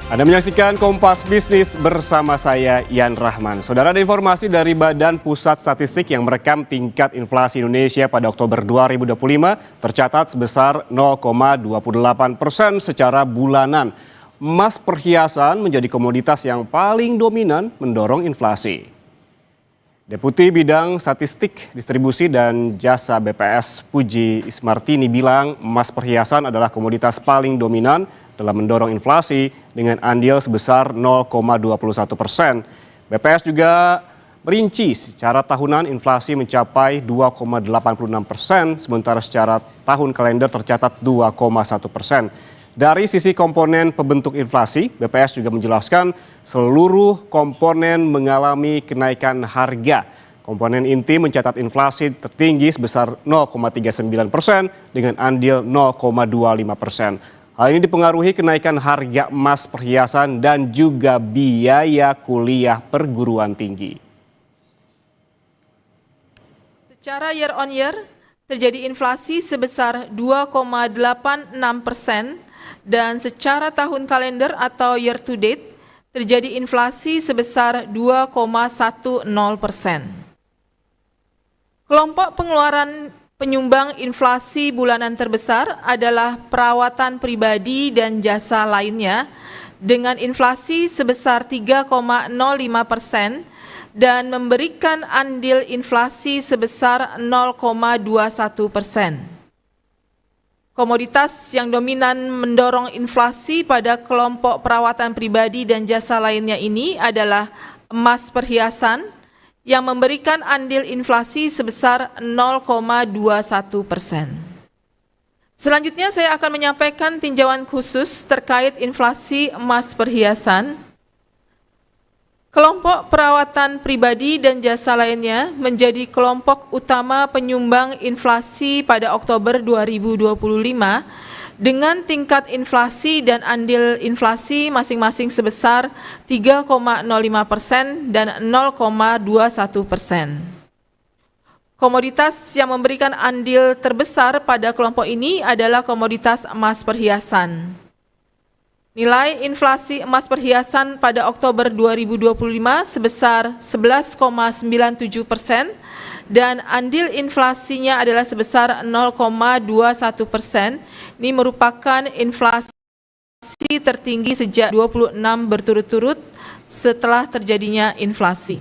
Anda menyaksikan Kompas Bisnis bersama saya, Yan Rahman. Saudara, ada informasi dari Badan Pusat Statistik yang merekam tingkat inflasi Indonesia pada Oktober 2025 tercatat sebesar 0,28% secara bulanan. Emas perhiasan menjadi komoditas yang paling dominan mendorong inflasi. Deputi Bidang Statistik, Distribusi dan Jasa BPS Puji Ismartini bilang emas perhiasan adalah komoditas paling dominan dalam mendorong inflasi dengan andil sebesar 0,21%. BPS juga merinci secara tahunan inflasi mencapai 2,86%, sementara secara tahun kalender tercatat 2,1%. Dari sisi komponen pembentuk inflasi, BPS juga menjelaskan seluruh komponen mengalami kenaikan harga. Komponen inti mencatat inflasi tertinggi sebesar 0,39% dengan andil 0,25%. Hal ini dipengaruhi kenaikan harga emas perhiasan dan juga biaya kuliah perguruan tinggi. Secara year on year, terjadi inflasi sebesar 2,86%. Dan secara tahun kalender atau year to date, terjadi inflasi sebesar 2,10%. Kelompok pengeluaran penyumbang inflasi bulanan terbesar adalah perawatan pribadi dan jasa lainnya dengan inflasi sebesar 3,05% dan memberikan andil inflasi sebesar 0,21%. Komoditas yang dominan mendorong inflasi pada kelompok perawatan pribadi dan jasa lainnya ini adalah emas perhiasan yang memberikan andil inflasi sebesar 0,21%. Selanjutnya saya akan menyampaikan tinjauan khusus terkait inflasi emas perhiasan. Kelompok perawatan pribadi dan jasa lainnya menjadi kelompok utama penyumbang inflasi pada Oktober 2025 dengan tingkat inflasi dan andil inflasi masing-masing sebesar 3,05% dan 0,21%. Komoditas yang memberikan andil terbesar pada kelompok ini adalah komoditas emas perhiasan. Nilai inflasi emas perhiasan pada Oktober 2025 sebesar 11,97% dan andil inflasinya adalah sebesar 0,21%. Ini merupakan inflasi tertinggi sejak 26 berturut-turut setelah terjadinya inflasi.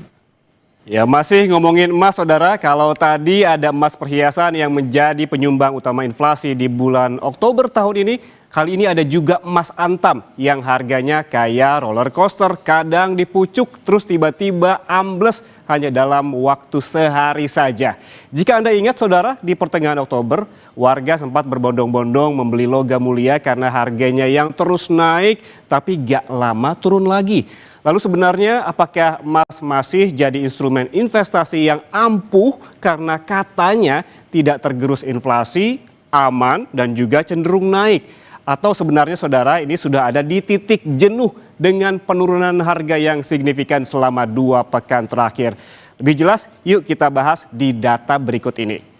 Ya, masih ngomongin emas, saudara. Kalau tadi ada emas perhiasan yang menjadi penyumbang utama inflasi di bulan Oktober tahun ini, kali ini ada juga emas antam yang harganya kayak roller coaster, kadang dipucuk terus tiba-tiba ambles hanya dalam waktu sehari saja. Jika Anda ingat, saudara, di pertengahan Oktober, warga sempat berbondong-bondong membeli logam mulia karena harganya yang terus naik tapi gak lama turun lagi. Lalu sebenarnya apakah emas masih jadi instrumen investasi yang ampuh karena katanya tidak tergerus inflasi, aman, dan juga cenderung naik? Atau sebenarnya, saudara, ini sudah ada di titik jenuh dengan penurunan harga yang signifikan selama 2 pekan terakhir? Lebih jelas, yuk kita bahas di data berikut ini.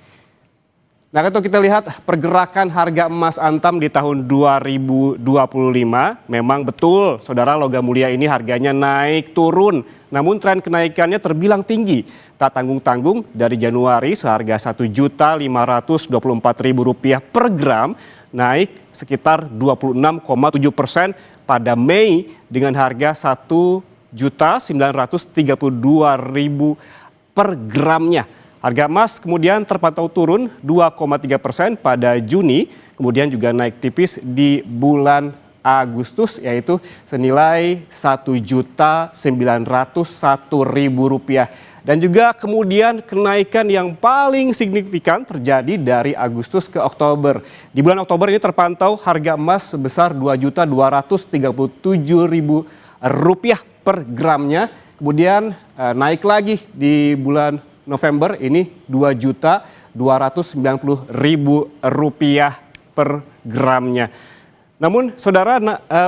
Nah, kalau kita lihat pergerakan harga emas antam di tahun 2025, memang betul, saudara, logam mulia ini harganya naik turun. Namun tren kenaikannya terbilang tinggi. Tak tanggung-tanggung, dari Januari seharga Rp1.524.000 per gram, naik sekitar 26,7% pada Mei dengan harga Rp1.932.000 per gramnya. Harga emas kemudian terpantau turun 2,3% pada Juni, kemudian juga naik tipis di bulan Agustus, yaitu senilai Rp1.901.000. Dan juga kemudian kenaikan yang paling signifikan terjadi dari Agustus ke Oktober. Di bulan Oktober ini terpantau harga emas sebesar Rp2.237.000 per gramnya. Kemudian naik lagi di bulan November ini Rp2.290.000 per gramnya. Namun, saudara,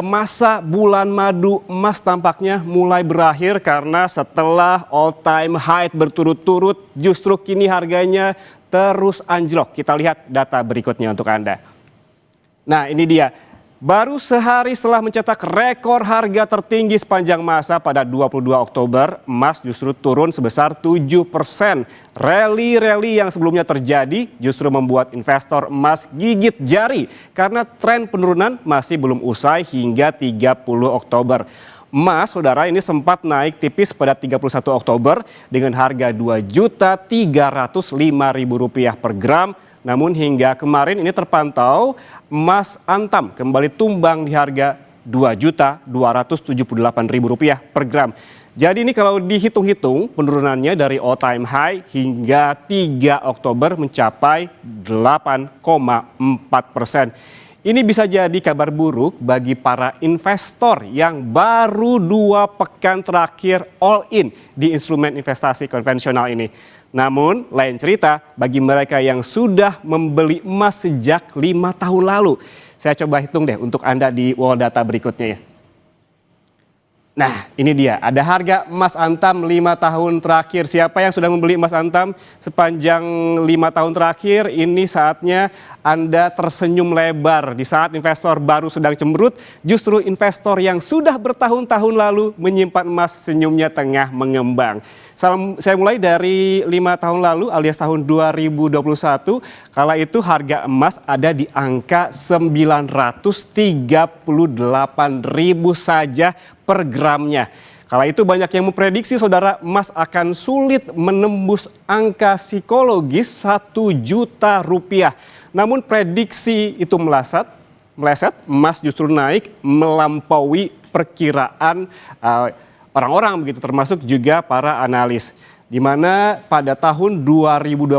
masa bulan madu emas tampaknya mulai berakhir karena setelah all time high berturut-turut justru kini harganya terus anjlok. Kita lihat data berikutnya untuk Anda. Nah, ini dia. Baru sehari setelah mencetak rekor harga tertinggi sepanjang masa pada 22 Oktober, emas justru turun sebesar 7%. Rally yang sebelumnya terjadi justru membuat investor emas gigit jari karena tren penurunan masih belum usai hingga 30 Oktober. Emas, saudara, ini sempat naik tipis pada 31 Oktober dengan harga Rp2.305.000 per gram. Namun hingga kemarin ini terpantau emas antam kembali tumbang di harga Rp2.278.000 per gram. Jadi ini kalau dihitung-hitung penurunannya dari all time high hingga 3 Oktober mencapai 8,4%. Ini bisa jadi kabar buruk bagi para investor yang baru 2 pekan terakhir all in di instrumen investasi konvensional ini. Namun lain cerita bagi mereka yang sudah membeli emas sejak 5 tahun lalu. Saya coba hitung deh untuk Anda di wall data berikutnya ya. Nah, ini dia, ada harga emas antam 5 tahun terakhir. Siapa yang sudah membeli emas antam sepanjang 5 tahun terakhir, ini saatnya Anda tersenyum lebar. Di saat investor baru sedang cemberut, justru investor yang sudah bertahun-tahun lalu menyimpan emas senyumnya tengah mengembang. Saya mulai dari 5 tahun lalu alias tahun 2021, kala itu harga emas ada di angka 938.000 saja per gramnya. Kala itu banyak yang memprediksi saudara emas akan sulit menembus angka psikologis 1 juta rupiah. Namun prediksi itu meleset, emas justru naik melampaui perkiraan orang-orang begitu, termasuk juga para analis. Di mana pada tahun 2022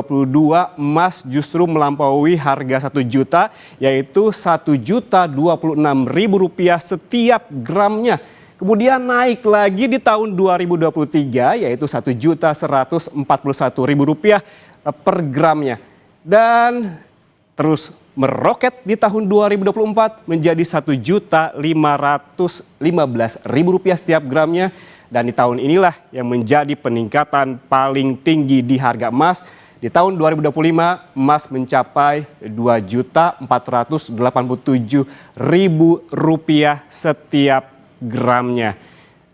emas justru melampaui harga 1 juta, yaitu Rp1.026.000 setiap gramnya. Kemudian naik lagi di tahun 2023 yaitu Rp1.141.000 per gramnya. Dan terus meroket di tahun 2024 menjadi Rp1.515.000 setiap gramnya. Dan di tahun inilah yang menjadi peningkatan paling tinggi di harga emas. Di tahun 2025 emas mencapai Rp2.487.000 setiap gramnya.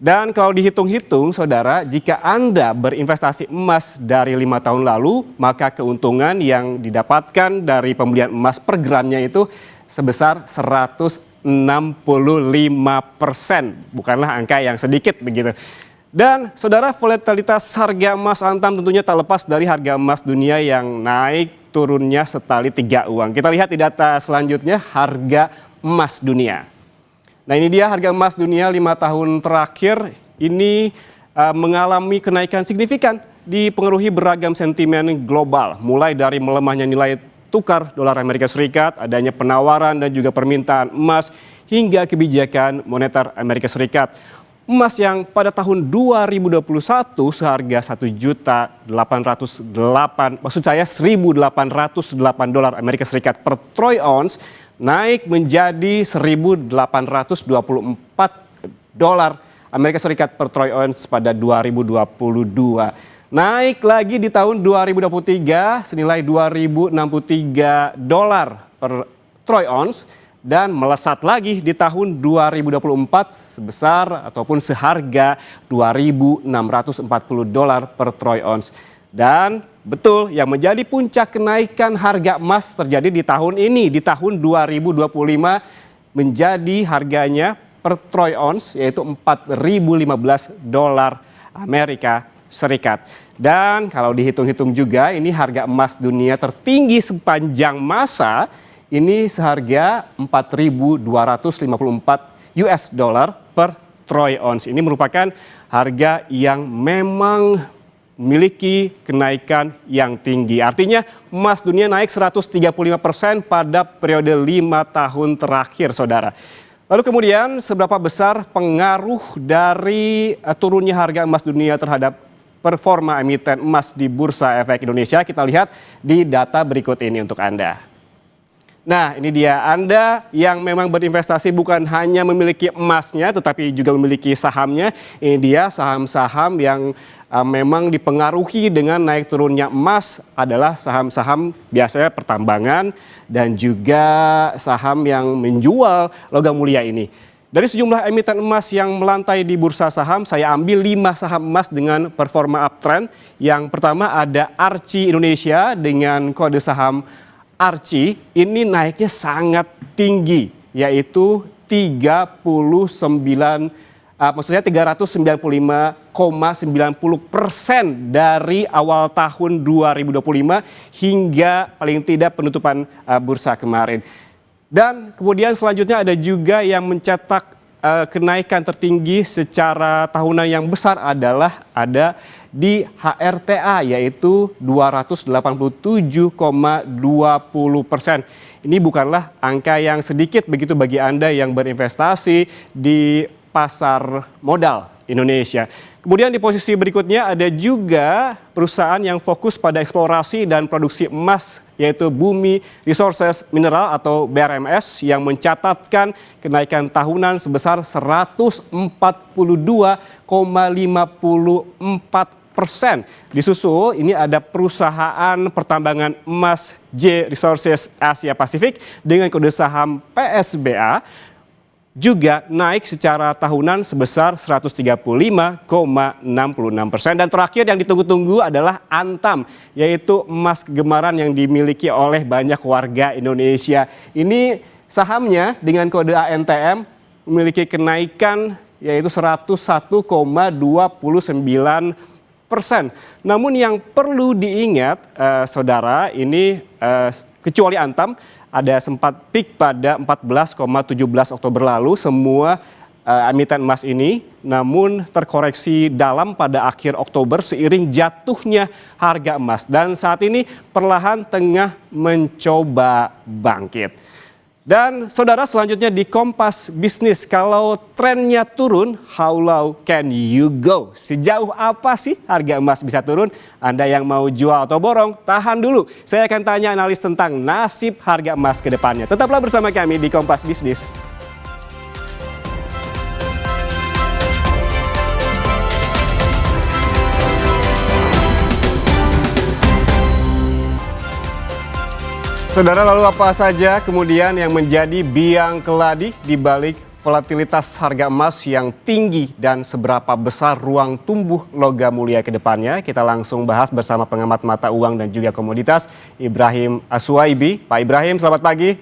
Dan kalau dihitung-hitung saudara, jika Anda berinvestasi emas dari 5 tahun lalu, maka keuntungan yang didapatkan dari pembelian emas per gramnya itu sebesar 165%. Bukanlah angka yang sedikit begitu. Dan saudara, volatilitas harga emas antam tentunya tak lepas dari harga emas dunia yang naik turunnya setali 3 uang. Kita lihat di data selanjutnya harga emas dunia. Nah, ini dia harga emas dunia 5 tahun terakhir ini mengalami kenaikan signifikan dipengaruhi beragam sentimen global. Mulai dari melemahnya nilai tukar dolar Amerika Serikat, adanya penawaran dan juga permintaan emas, hingga kebijakan moneter Amerika Serikat. Emas yang pada tahun 2021 seharga $1.808 Amerika Serikat per troy ounce naik menjadi $1.824 Amerika Serikat per troy ounce pada 2022. Naik lagi di tahun 2023 senilai $2.063 per troy ounce dan melesat lagi di tahun 2024 sebesar ataupun seharga $2.640 per troy ounce. Dan betul, yang menjadi puncak kenaikan harga emas terjadi di tahun ini, di tahun 2025 menjadi harganya per troy ounce yaitu $4.015 Amerika Serikat. Dan kalau dihitung-hitung juga ini harga emas dunia tertinggi sepanjang masa ini seharga $4.254 per troy ounce. Ini merupakan harga yang memang memiliki kenaikan yang tinggi. Artinya emas dunia naik 135% pada periode 5 tahun terakhir, saudara. Lalu kemudian seberapa besar pengaruh dari turunnya harga emas dunia terhadap performa emiten emas di Bursa Efek Indonesia? Kita lihat di data berikut ini untuk Anda. Nah, ini dia, Anda yang memang berinvestasi bukan hanya memiliki emasnya tetapi juga memiliki sahamnya. Ini dia saham-saham yang memang dipengaruhi dengan naik turunnya emas adalah saham-saham biasanya pertambangan dan juga saham yang menjual logam mulia ini. Dari sejumlah emiten emas yang melantai di bursa saham, saya ambil 5 saham emas dengan performa uptrend. Yang pertama ada Arci Indonesia dengan kode saham Arci, ini naiknya sangat tinggi, yaitu 395,90% dari awal tahun 2025 hingga paling tidak penutupan bursa kemarin. Dan kemudian selanjutnya ada juga yang mencetak kenaikan tertinggi secara tahunan yang besar adalah ada di HRTA, yaitu 287,20%. Ini bukanlah angka yang sedikit begitu bagi Anda yang berinvestasi di pasar modal Indonesia. Kemudian di posisi berikutnya ada juga perusahaan yang fokus pada eksplorasi dan produksi emas, yaitu Bumi Resources Mineral atau BRMS yang mencatatkan kenaikan tahunan sebesar 142,54%. Disusul ini ada perusahaan pertambangan emas J Resources Asia Pasifik dengan kode saham PSBA juga naik secara tahunan sebesar 135,66%. Dan terakhir yang ditunggu-tunggu adalah Antam, yaitu emas kegemaran yang dimiliki oleh banyak warga Indonesia. Ini sahamnya dengan kode ANTM memiliki kenaikan yaitu 101,29%. Namun yang perlu diingat, saudara, ini kecuali Antam, ada sempat peak pada 14,17 Oktober lalu semua emiten emas ini, namun terkoreksi dalam pada akhir Oktober seiring jatuhnya harga emas dan saat ini perlahan tengah mencoba bangkit. Dan saudara, selanjutnya di Kompas Bisnis, kalau trennya turun, how low can you go? Sejauh apa sih harga emas bisa turun? Anda yang mau jual atau borong, tahan dulu. Saya akan tanya analis tentang nasib harga emas ke depannya. Tetaplah bersama kami di Kompas Bisnis. Saudara, lalu apa saja kemudian yang menjadi biang keladi di balik volatilitas harga emas yang tinggi dan seberapa besar ruang tumbuh logam mulia ke depannya? Kita langsung bahas bersama pengamat mata uang dan juga komoditas Ibrahim Aswaibi. Pak Ibrahim, selamat pagi.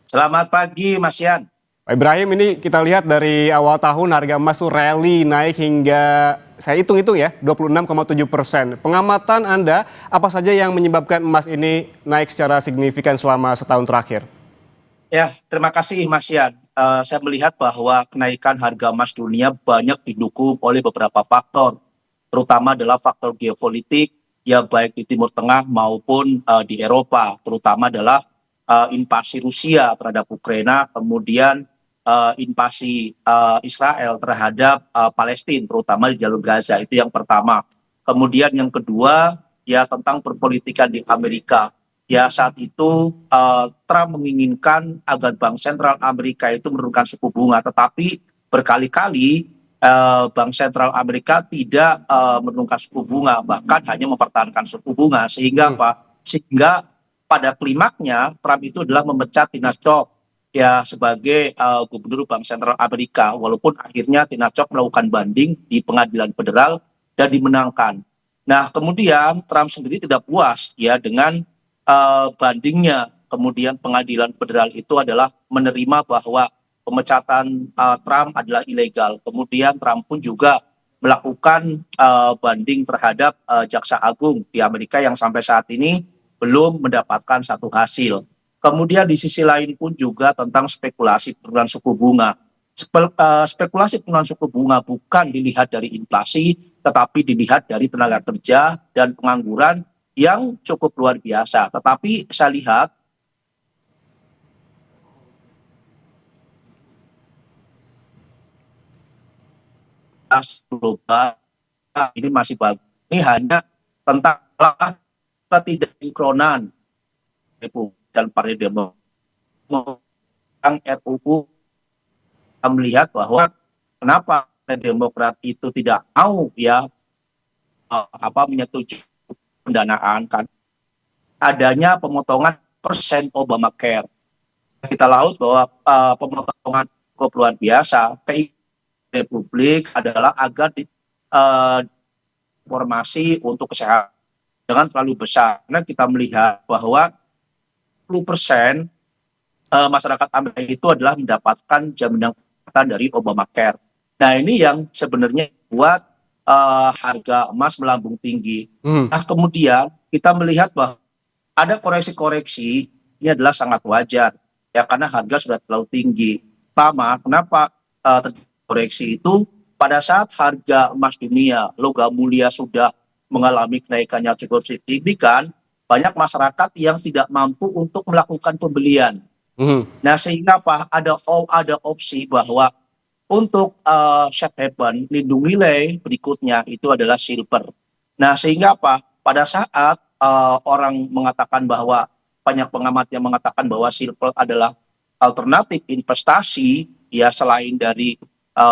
Selamat pagi, Mas Yan. Pak Ibrahim, ini kita lihat dari awal tahun harga emas tuh rally naik hingga saya hitung-hitung ya 26,7%. Pengamatan Anda, apa saja yang menyebabkan emas ini naik secara signifikan selama setahun terakhir? Ya, terima kasih Mas Yan. Saya melihat bahwa kenaikan harga emas dunia banyak didukung oleh beberapa faktor, terutama adalah faktor geopolitik, ya baik di Timur Tengah maupun di Eropa, terutama adalah invasi Rusia terhadap Ukraina, kemudian invasi Israel terhadap Palestina, terutama di jalur Gaza, itu yang pertama. Kemudian yang kedua, ya tentang perpolitikan di Amerika. Ya saat itu Trump menginginkan agar Bank Sentral Amerika itu menurunkan suku bunga, tetapi berkali-kali Bank Sentral Amerika tidak menurunkan suku bunga, bahkan hanya mempertahankan suku bunga, sehingga apa? Sehingga pada klimaknya Trump itu adalah memecat Tina Chok ya sebagai gubernur Bank Sentral Amerika, walaupun akhirnya Tina Chok melakukan banding di pengadilan federal dan dimenangkan. Nah, kemudian Trump sendiri tidak puas ya dengan bandingnya. Kemudian pengadilan federal itu adalah menerima bahwa pemecatan Trump adalah ilegal. Kemudian Trump pun juga melakukan banding terhadap Jaksa Agung di Amerika yang sampai saat ini belum mendapatkan satu hasil. Kemudian di sisi lain pun juga tentang spekulasi penurunan suku bunga. Spekulasi penurunan suku bunga bukan dilihat dari inflasi, tetapi dilihat dari tenaga kerja dan pengangguran yang cukup luar biasa. Tetapi saya lihat global ini masih bagus. Ini hanya tentang ketidaksinkronan dan Partai Demokrat RUU melihat bahwa kenapa Partai Demokrat itu tidak mau ya menyetujui pendanaan kan adanya pemotongan persen Obamacare. Kita laut bahwa pemotongan cukup luar biasa. Keinginan Republik adalah agar informasi untuk kesehatan jangan terlalu besar. Karena kita melihat bahwa 10% masyarakat Amerika itu adalah mendapatkan jaminan kesehatan dari Obamacare. Nah ini yang sebenarnya buat harga emas melambung tinggi. Nah kemudian kita melihat bahwa ada koreksi-koreksi, ini adalah sangat wajar ya karena harga sudah terlalu tinggi. Pertama, kenapa terjadi koreksi itu pada saat harga emas dunia logam mulia sudah mengalami kenaikannya cukup signifikan, banyak masyarakat yang tidak mampu untuk melakukan pembelian. Nah sehingga apa? Ada opsi bahwa untuk safe haven lindung nilai berikutnya itu adalah silver. Nah sehingga apa? Pada saat orang mengatakan bahwa banyak pengamat yang mengatakan bahwa silver adalah alternatif investasi ya selain dari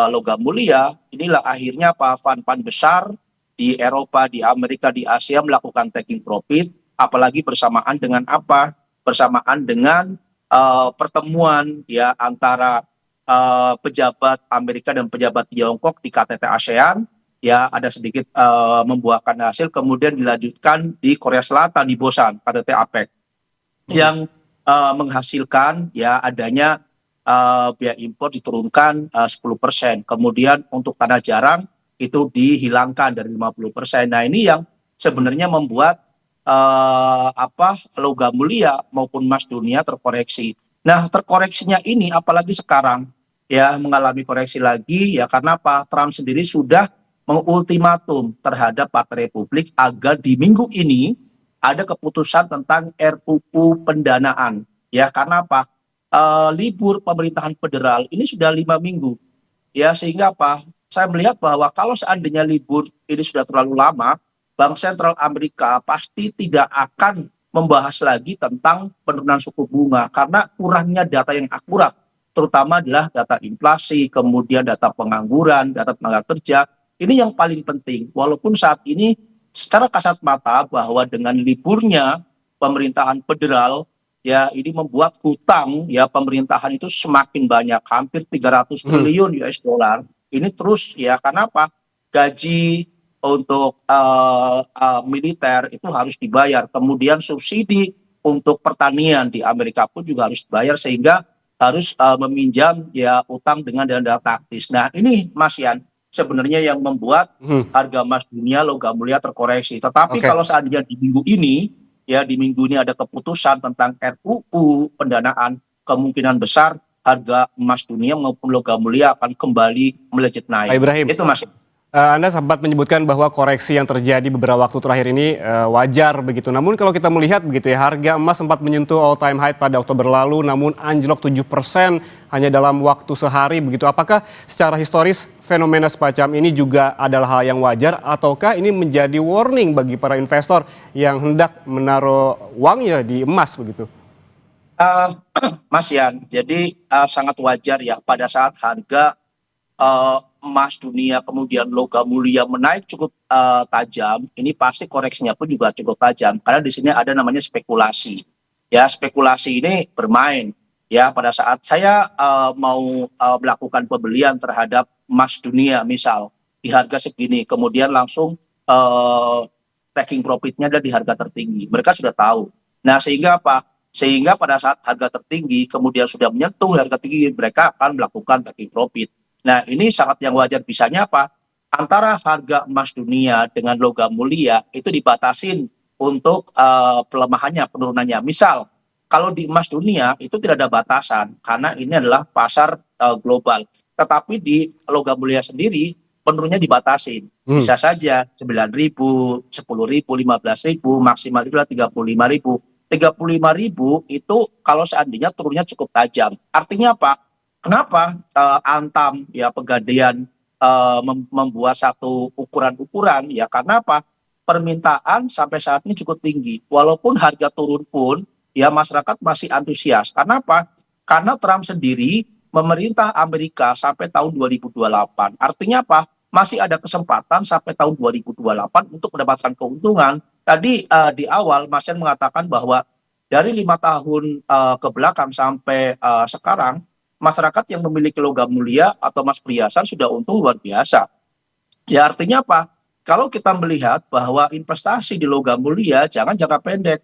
logam mulia, inilah akhirnya fund-fund besar di Eropa, di Amerika, di Asia melakukan taking profit, apalagi bersamaan dengan apa? Bersamaan dengan pertemuan ya antara pejabat Amerika dan pejabat Tiongkok di KTT ASEAN ya ada sedikit membuahkan hasil, kemudian dilanjutkan di Korea Selatan di Busan KTT APEC yang menghasilkan ya adanya biaya impor diturunkan 10%, kemudian untuk tanah jarang itu dihilangkan dari 50%. Nah ini yang sebenarnya membuat logam mulia maupun emas dunia terkoreksi. Nah terkoreksinya ini apalagi sekarang ya mengalami koreksi lagi ya karena apa? Trump sendiri sudah mengultimatum terhadap Partai Republik agar di minggu ini ada keputusan tentang RUU pendanaan ya karena apa? Libur pemerintahan federal ini sudah 5 minggu ya sehingga apa? Saya melihat bahwa kalau seandainya libur ini sudah terlalu lama, Bank Sentral Amerika pasti tidak akan membahas lagi tentang penurunan suku bunga karena kurangnya data yang akurat, terutama adalah data inflasi, kemudian data pengangguran, data tenaga kerja. Ini yang paling penting, walaupun saat ini secara kasat mata bahwa dengan liburnya pemerintahan federal, ya ini membuat hutang ya pemerintahan itu semakin banyak, hampir 300 triliun US dollar. Ini terus ya karena apa? Gaji untuk militer itu harus dibayar, kemudian subsidi untuk pertanian di Amerika pun juga harus dibayar sehingga harus meminjam ya utang dengan dana taktis. Nah ini Mas Yan sebenarnya yang membuat harga emas dunia logam mulia terkoreksi. Tetapi kalau seandainya di minggu ini ada keputusan tentang RUU pendanaan, kemungkinan besar harga emas dunia maupun logam mulia akan kembali melejit naik. Pak Ibrahim, itu Mas. Anda sempat menyebutkan bahwa koreksi yang terjadi beberapa waktu terakhir ini wajar begitu. Namun kalau kita melihat begitu ya, harga emas sempat menyentuh all time high pada Oktober lalu, namun anjlok 7% hanya dalam waktu sehari begitu. Apakah secara historis fenomena semacam ini juga adalah hal yang wajar ataukah ini menjadi warning bagi para investor yang hendak menaruh uangnya di emas begitu? Mas Yan, jadi sangat wajar ya pada saat harga emas dunia kemudian logam mulia menaik cukup tajam, ini pasti koreksinya pun juga cukup tajam karena di sini ada namanya spekulasi. Ya, spekulasi ini bermain ya pada saat saya mau melakukan pembelian terhadap emas dunia misal di harga segini, kemudian langsung taking profitnya ada di harga tertinggi. Mereka sudah tahu. Nah, sehingga apa? Sehingga pada saat harga tertinggi kemudian sudah menyentuh harga tinggi, mereka akan melakukan taking profit. Nah ini sangat yang wajar, bisanya apa? Antara harga emas dunia dengan logam mulia itu dibatasin untuk pelemahannya, penurunannya. Misal kalau di emas dunia itu tidak ada batasan karena ini adalah pasar global. Tetapi di logam mulia sendiri penurunannya dibatasin. Bisa saja 9.000, 10.000, 15.000, maksimal itu 35.000. 35.000 itu kalau seandainya turunnya cukup tajam. Artinya apa? Kenapa Antam ya Pegadaian membuat satu ukuran-ukuran ya karena apa? Permintaan sampai saat ini cukup tinggi. Walaupun harga turun pun ya masyarakat masih antusias. Karena apa? Karena Trump sendiri memerintah Amerika sampai tahun 2028. Artinya apa? masih ada kesempatan sampai tahun 2028 untuk mendapatkan keuntungan. Tadi di awal Mas Yan mengatakan bahwa dari 5 tahun ke belakang sampai sekarang, masyarakat yang memiliki logam mulia atau emas perhiasan sudah untung luar biasa. Ya artinya apa? Kalau kita melihat bahwa investasi di logam mulia jangan jangka pendek.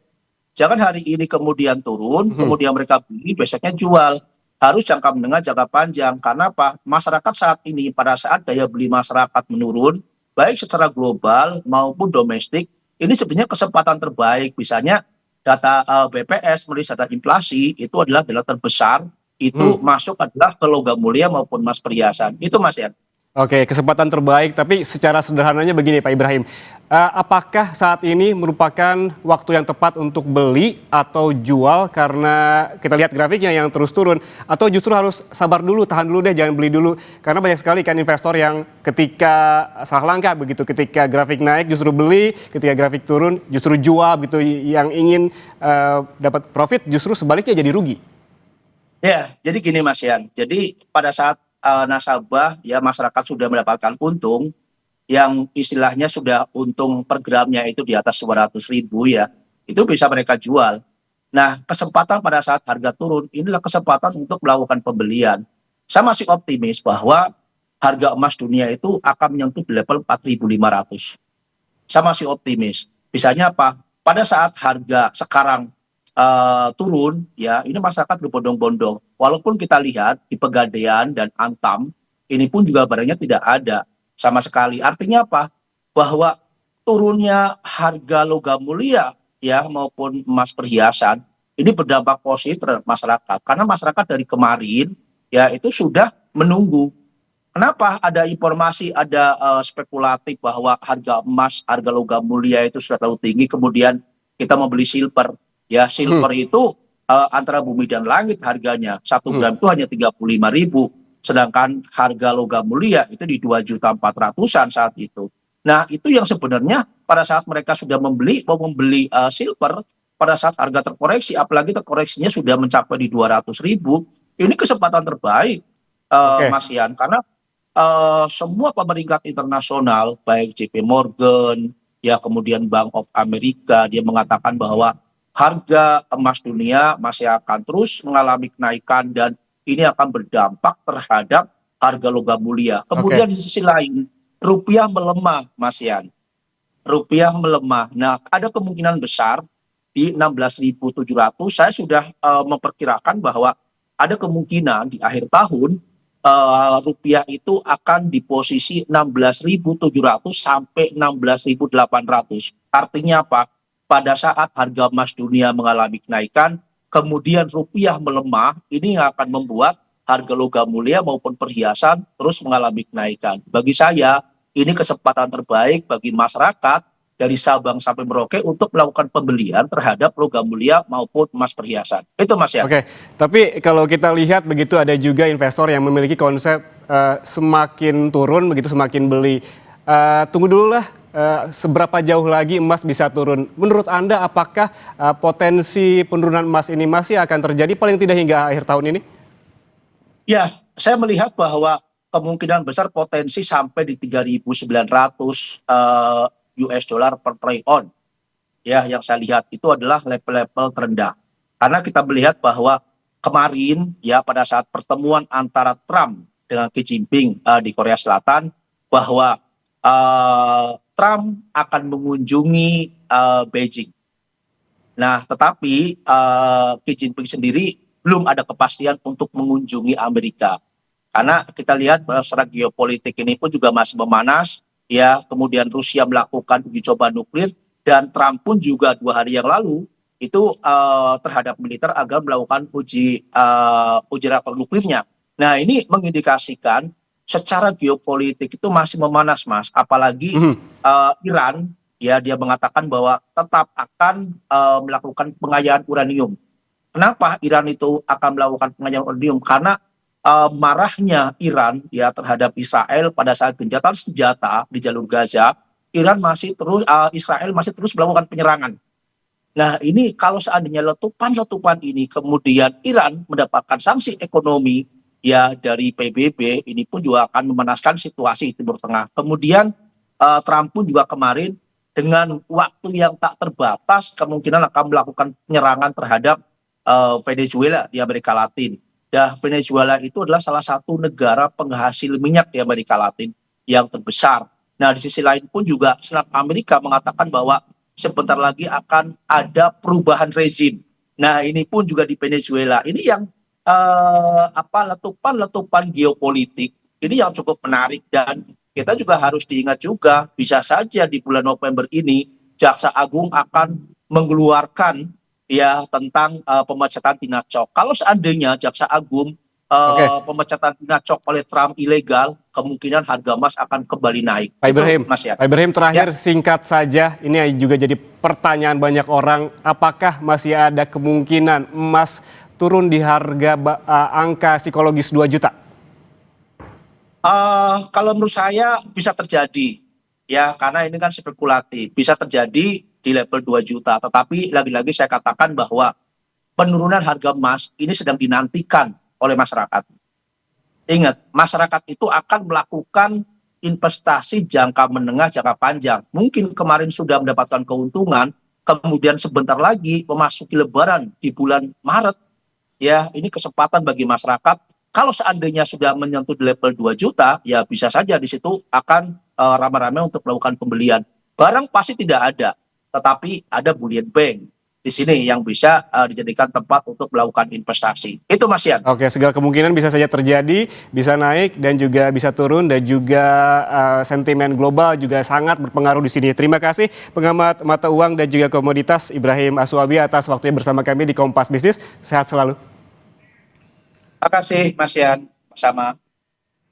Jangan hari ini kemudian turun, kemudian mereka beli, besoknya jual. Harus jangka menengah, jangka panjang. Karena apa? Masyarakat saat ini, pada saat daya beli masyarakat menurun, baik secara global maupun domestik, ini sebenarnya kesempatan terbaik. Misalnya data BPS merilis data inflasi, itu adalah data terbesar, itu masuk adalah ke logam mulia maupun emas perhiasan. Itu Mas Yan. Oke, kesempatan terbaik, tapi secara sederhananya begini Pak Ibrahim, apakah saat ini merupakan waktu yang tepat untuk beli atau jual karena kita lihat grafiknya yang terus turun, atau justru harus sabar dulu, tahan dulu deh, jangan beli dulu, karena banyak sekali kan investor yang ketika salah langkah begitu, ketika grafik naik justru beli, ketika grafik turun justru jual gitu, yang ingin dapat profit justru sebaliknya jadi rugi. Ya, jadi gini Mas Yan, jadi pada saat nasabah ya masyarakat sudah mendapatkan untung yang istilahnya sudah untung per gramnya itu di atas 200.000 ya, itu bisa mereka jual. Nah, kesempatan pada saat harga turun inilah kesempatan untuk melakukan pembelian. Saya masih optimis bahwa harga emas dunia itu akan menyentuh di level 4.500. Saya masih optimis. Misalnya apa? Pada saat harga sekarang turun, ya ini masyarakat berbondong-bondong. Walaupun kita lihat di Pegadaian dan Antam, ini pun juga barangnya tidak ada sama sekali. Artinya apa? Bahwa turunnya harga logam mulia ya maupun emas perhiasan ini berdampak positif terhadap masyarakat. Karena masyarakat dari kemarin ya itu sudah menunggu. Kenapa ada informasi, ada spekulatif bahwa harga emas, harga logam mulia itu sudah terlalu tinggi, kemudian kita membeli silver. Ya, silver itu antara bumi dan langit harganya. 1 gram itu hanya 35.000. Sedangkan harga logam mulia itu di 2.400.000-an saat itu. Nah, itu yang sebenarnya pada saat mereka sudah membeli silver, pada saat harga terkoreksi, apalagi terkoreksinya sudah mencapai di 200.000, ini kesempatan terbaik, Mas Yan. Karena semua pemeringkat internasional, baik JP Morgan, ya kemudian Bank of America, dia mengatakan bahwa harga emas dunia masih akan terus mengalami kenaikan dan ini akan berdampak terhadap harga logam mulia. Kemudian di sisi lain, rupiah melemah, Mas Yan. Rupiah melemah. Nah, ada kemungkinan besar di 16.700. Saya sudah memperkirakan bahwa ada kemungkinan di akhir tahun rupiah itu akan di posisi 16.700 sampai 16.800. Artinya apa? Pada saat harga emas dunia mengalami kenaikan, kemudian rupiah melemah, ini yang akan membuat harga logam mulia maupun perhiasan terus mengalami kenaikan. Bagi saya, ini kesempatan terbaik bagi masyarakat dari Sabang sampai Merauke untuk melakukan pembelian terhadap logam mulia maupun emas perhiasan. Itu Mas ya. Oke, tapi kalau kita lihat begitu ada juga investor yang memiliki konsep semakin turun begitu semakin beli. Tunggu dulu lah. Seberapa jauh lagi emas bisa turun? Menurut Anda apakah potensi penurunan emas ini masih akan terjadi paling tidak hingga akhir tahun ini? Ya, saya melihat bahwa kemungkinan besar potensi sampai di 3.900 US dollar per troy on. Ya, yang saya lihat itu adalah level-level terendah. Karena kita melihat bahwa kemarin ya pada saat pertemuan antara Trump dengan Xi Jinping di Korea Selatan bahwa Trump akan mengunjungi Beijing. Nah, tetapi Xi Jinping sendiri belum ada kepastian untuk mengunjungi Amerika. Karena kita lihat bahwa secara geopolitik ini pun juga masih memanas. Ya, kemudian Rusia melakukan uji coba nuklir dan Trump pun juga 2 hari yang lalu itu terhadap militer agar melakukan uji reaktor nuklirnya. Nah, ini mengindikasikan secara geopolitik itu masih memanas, Mas. Apalagi Iran, ya dia mengatakan bahwa tetap akan melakukan pengayaan uranium. Kenapa Iran itu akan melakukan pengayaan uranium? Karena marahnya Iran ya terhadap Israel pada saat gencatan senjata di jalur Gaza, Israel masih terus melakukan penyerangan. Nah, ini kalau seandainya letupan ini kemudian Iran mendapatkan sanksi ekonomi, ya dari PBB ini pun juga akan memanaskan situasi di Timur Tengah. Kemudian Trump pun juga kemarin dengan waktu yang tak terbatas kemungkinan akan melakukan penyerangan terhadap Venezuela di Amerika Latin. Dan Venezuela itu adalah salah satu negara penghasil minyak di Amerika Latin yang terbesar. Nah, di sisi lain pun juga Senat Amerika mengatakan bahwa sebentar lagi akan ada perubahan rezim. Nah, ini pun juga di Venezuela. Ini yang letupan-letupan geopolitik ini yang cukup menarik, dan kita juga harus diingat juga bisa saja di bulan November ini Jaksa Agung akan mengeluarkan ya tentang pemecatan Tina Cok. Kalau seandainya Jaksa Agung pemecatan Tina Cok oleh Trump ilegal, kemungkinan harga emas akan kembali naik. Pak Ibrahim, Mas ya. Pak Ibrahim terakhir Ya. singkat saja, ini juga jadi pertanyaan banyak orang, apakah masih ada kemungkinan emas turun di harga angka psikologis 2 juta? Kalau menurut saya bisa terjadi, ya karena ini kan spekulatif, bisa terjadi di level 2 juta. Tetapi lagi-lagi saya katakan bahwa penurunan harga emas ini sedang dinantikan oleh masyarakat. Ingat, masyarakat itu akan melakukan investasi jangka menengah, jangka panjang. Mungkin kemarin sudah mendapatkan keuntungan, kemudian sebentar lagi memasuki Lebaran di bulan Maret. Ya, ini kesempatan bagi masyarakat. Kalau seandainya sudah menyentuh di level 2 juta, ya bisa saja di situ akan ramai-ramai untuk melakukan pembelian. Barang pasti tidak ada, tetapi ada bullion bank di sini yang bisa dijadikan tempat untuk melakukan investasi. Itu Mas Yan. Oke, segala kemungkinan bisa saja terjadi, bisa naik dan juga bisa turun, dan juga sentimen global juga sangat berpengaruh di sini. Terima kasih pengamat mata uang dan juga komoditas Ibrahim Aswabi atas waktunya bersama kami di Kompas Bisnis. Sehat selalu. Terima kasih Mas Yan. Sama.